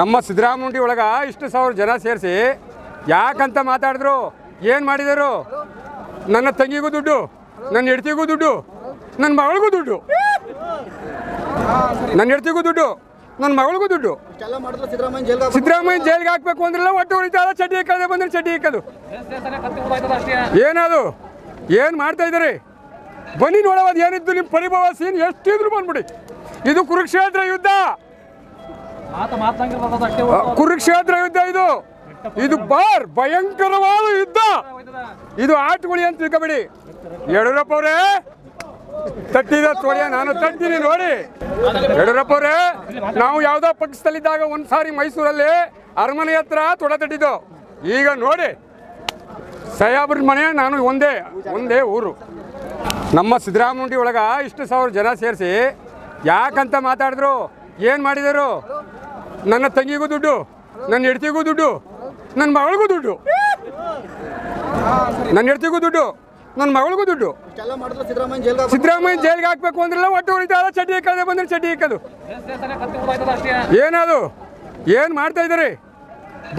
ನಮ್ಮ ಸಿದ್ದರಾಮುಂಡಿ ಒಳಗ ಇಷ್ಟು ಸಾವಿರ ಜನ ಸೇರಿಸಿ ಯಾಕಂತ ಮಾತಾಡಿದ್ರು, ಏನು ಮಾಡಿದರು? ನನ್ನ ತಂಗಿಗೂ ದುಡ್ಡು, ನನ್ನ ಹೆಂಡತಿಗೂ ದುಡ್ಡು, ನನ್ನ ಮಗಳಿಗೂ ದುಡ್ಡು, ನನ್ನ ಹೆಂಡತಿಗೂ ದುಡ್ಡು, ನನ್ನ ಮಗಳಿಗೂ ದುಡ್ಡು. ಸಿದ್ದರಾಮಯ್ಯ ಜೈಲಿಗೆ ಹಾಕ್ಬೇಕು ಅಂದ್ರಲ್ಲ, ಒಟ್ಟು ಹೊಡಿತಾರ. ಚಡ್ಡಿ ಇಕ್ಕದೆ ಬಂದ್ರೆ ಚಡ್ಡಿ ಇಕ್ಕದು. ಏನದು? ಏನು ಮಾಡ್ತಾ ಇದ್ದಾರೆ? ಬನ್ನಿ ನೋಡೋದು ಏನಿದ್ದು ನಿಮ್ಮ ಪರಿಭವ ಸೀನ್ ಎಷ್ಟಿದ್ರು ಬಂದ್ಬಿಡಿ. ಇದು ಕುರುಕ್ಷೇತ್ರ ಯುದ್ಧ, ಕುರುಕ್ಷೇತ್ರ ಯುದ್ಧ. ಇದು ಭಯಂಕರವಾದ ಯುದ್ಧ. ಇದು ಆಟುಗುಳಿ ಅಂತ ತಿಳ್ಕೊಬೇಡಿ. ಯಡಿಯೂರಪ್ಪ ಅವರೇ ತಟ್ಟಿದ ತೋಳಿಯ ನಾನು ತಟ್ತೀನಿ ನೋಡಿ. ಯಡಿಯೂರಪ್ಪ ಅವರೇ, ನಾವು ಯಾವುದೋ ಪಕ್ಷದಲ್ಲಿದ್ದಾಗ ಒಂದ್ಸಾರಿ ಮೈಸೂರಲ್ಲಿ ಅರಮನೆ ಹತ್ರ ತೊಡೆ ತಟ್ಟಿದ್ದು. ಈಗ ನೋಡಿ ಸಾಹೇಬ್ರ ಮನೆ, ನಾನು ಒಂದೇ ಊರು. ನಮ್ಮ ಸಿದ್ದರಾಮುಂಡಿ ಒಳಗ ಇಷ್ಟು ಸಾವಿರ ಜನ ಸೇರಿಸಿ ಯಾಕಂತ ಮಾತಾಡಿದ್ರು, ಏನು ಮಾಡಿದರು? ನನ್ನ ತಂಗಿಗೂ ದುಡ್ಡು, ನನ್ನ ಹೆಂಡತಿಗೂ ದುಡ್ಡು, ನನ್ನ ಮಗಳಿಗೂ ದುಡ್ಡು, ನನ್ನ ಹೆಂಡತಿಗೂ ದುಡ್ಡು, ನನ್ನ ಮಗಳಿಗೂ ದುಡ್ಡು. ಸಿದ್ದರಾಮಯ್ಯ ಜೈಲಿಗೆ ಹಾಕ್ಬೇಕು ಅಂದ್ರಲ್ಲ, ಒಟ್ಟು ಹೊಡಿತಾರ. ಚಡ್ಡಿ ಇಕ್ಕದೆ ಬಂದ್ರೆ ಚಡ್ಡಿ ಇಕ್ಕದು. ಏನದು? ಏನು ಮಾಡ್ತಾ ಇದ್ದಾರೆ?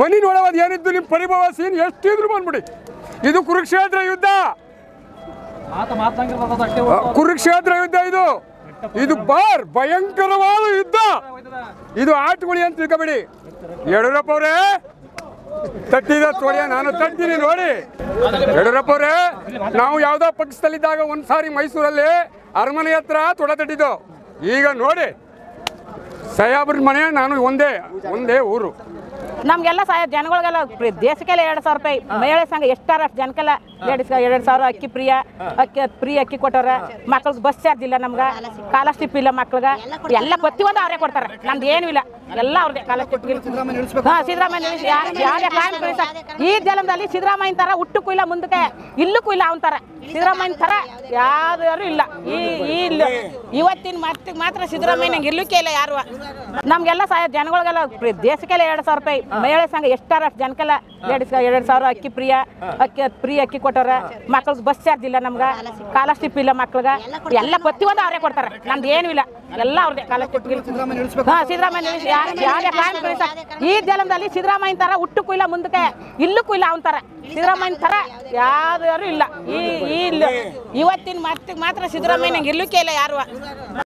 ಬನ್ನಿ ನೋಡೋದು ಏನಿದ್ದು ನಿಮ್ಮ ಪರಿಭವ ಸೀನ್ ಎಷ್ಟಿದ್ರು ಬಂದ್ಬಿಡಿ. ಇದು ಕುರುಕ್ಷೇತ್ರ ಯುದ್ಧ, ಕುರುಕ್ಷೇತ್ರ ಯುದ್ಧ. ಇದು ಭಯಂಕರವಾದ ಯುದ್ಧ. ಇದು ಆಟುಗುಳಿ ಅಂತ ತಿಳ್ಕೊಬೇಡಿ. ಯಡಿಯೂರಪ್ಪ ಅವರೇ ತಟ್ಟಿದ ತೋಳಿಯ ನಾನು ತಟ್ತೀನಿ ನೋಡಿ. ಯಡಿಯೂರಪ್ಪ ಅವರೇ, ನಾವು ಯಾವುದೋ ಪಕ್ಷದಲ್ಲಿದ್ದಾಗ ಒಂದ್ಸಾರಿ ಮೈಸೂರಲ್ಲಿ ಅರಮನೆ ಹತ್ರ ತೊಡೆ ತಟ್ಟಿದ್ದು. ಈಗ ನೋಡಿ ಸಾಹೇಬ್ರ ಮನೆ, ನಾನು ಒಂದೇ ಊರು. ನಮಗೆಲ್ಲ ಜನಗಳಿಗೆಲ್ಲ ದೇಶಕ್ಕೆಲ್ಲ 2,000 ರೂಪಾಯಿ ಮಹಿಳೆ ಸಂಘ ಎಷ್ಟಾರ ಅಷ್ಟು ಜನಕ್ಕೆಲ್ಲ 2,000 ಅಕ್ಕಿ ಫ್ರೀ ಅಕ್ಕಿ ಕೊಟ್ಟವ್ರ. ಮಕ್ಳಿಗೆ ಬಸ್ ಚಾರ್ಜ್ ಇಲ್ಲ, ನಮ್ಗೆ ಸ್ಕಾಲರ್ಶಿಪ್ ಇಲ್ಲ ಮಕ್ಳಿಗೆ. ಎಲ್ಲ ಪ್ರತಿಯೊಂದು ಅವರೇ ಕೊಡ್ತಾರೆ, ನಮ್ದು ಏನೂ ಇಲ್ಲ, ಎಲ್ಲ ಅವ್ರದೇ ಸ್ಕಾಲರ್ಶಿಪ್. ಸಿದ್ದರಾಮಯ್ಯ ಈ ಜಲಮದಲ್ಲಿ ಸಿದ್ದರಾಮಯ್ಯ ತರ ಹುಟ್ಟಕ್ಕೂ ಇಲ್ಲ, ಮುಂದಕ್ಕೆ ಇಲ್ಲಕ್ಕೂ ಇಲ್ಲ. ಅವನ ತರ ಸಿದ್ದರಾಮಯ್ಯ ತರ ಯಾರು ಇಲ್ಲ. ಇವತ್ತಿನ ಮಾತ್ರ ಸಿದ್ದರಾಮಯ್ಯ ನಂಗೆ ಇರ್ಲಿಕ್ಕೆ ಇಲ್ಲ ಯಾರು. ನಮಗೆಲ್ಲ ಜನಗಳಿಗೆಲ್ಲ ದೇಶಕ್ಕೆಲ್ಲ 2,000 ರೂಪಾಯಿ ಮಹಿಳೆ ಸಂಘ ಎಷ್ಟಾರ ಅಷ್ಟು ಜನಕ್ಕೆಲ್ಲ 2,000 ಅಕ್ಕಿ ಫ್ರೀ ಅಕ್ಕಿ ಕೊಟ್ಟವ್ರ. ಮಕ್ಳಿಗೆ ಬಸ್ ಚಾರ್ಜ್ ಇಲ್ಲ, ನಮ್ಗೆ ಸ್ಕಾಲರ್ಶಿಪ್ ಇಲ್ಲ ಮಕ್ಳಿಗೆ. ಎಲ್ಲ ಪ್ರತಿಯೊಂದು ಅವರೇ ಕೊಡ್ತಾರೆ, ನಮ್ದು ಏನೂ ಇಲ್ಲ, ಎಲ್ಲ ಅವ್ರದೇ ಸ್ಕಾಲರ್ಶಿಪ್. ಸಿದ್ದರಾಮಯ್ಯ ಈ ಜಲಮದಲ್ಲಿ ಸಿದ್ದರಾಮಯ್ಯ ತರ ಹುಟ್ಟಕ್ಕೂ ಇಲ್ಲ, ಮುಂದಕ್ಕೆ ಇಲ್ಲಕ್ಕೂ ಇಲ್ಲ. ಅವನ ತರ ಸಿದ್ದರಾಮಯ್ಯ ತರ ಯಾರು ಇಲ್ಲ. ಇವತ್ತಿನ ಮಾತ್ರ ಸಿದ್ದರಾಮಯ್ಯ ನಂಗೆ ಇರ್ಲಿಕ್ಕೆ ಇಲ್ಲ ಯಾರು.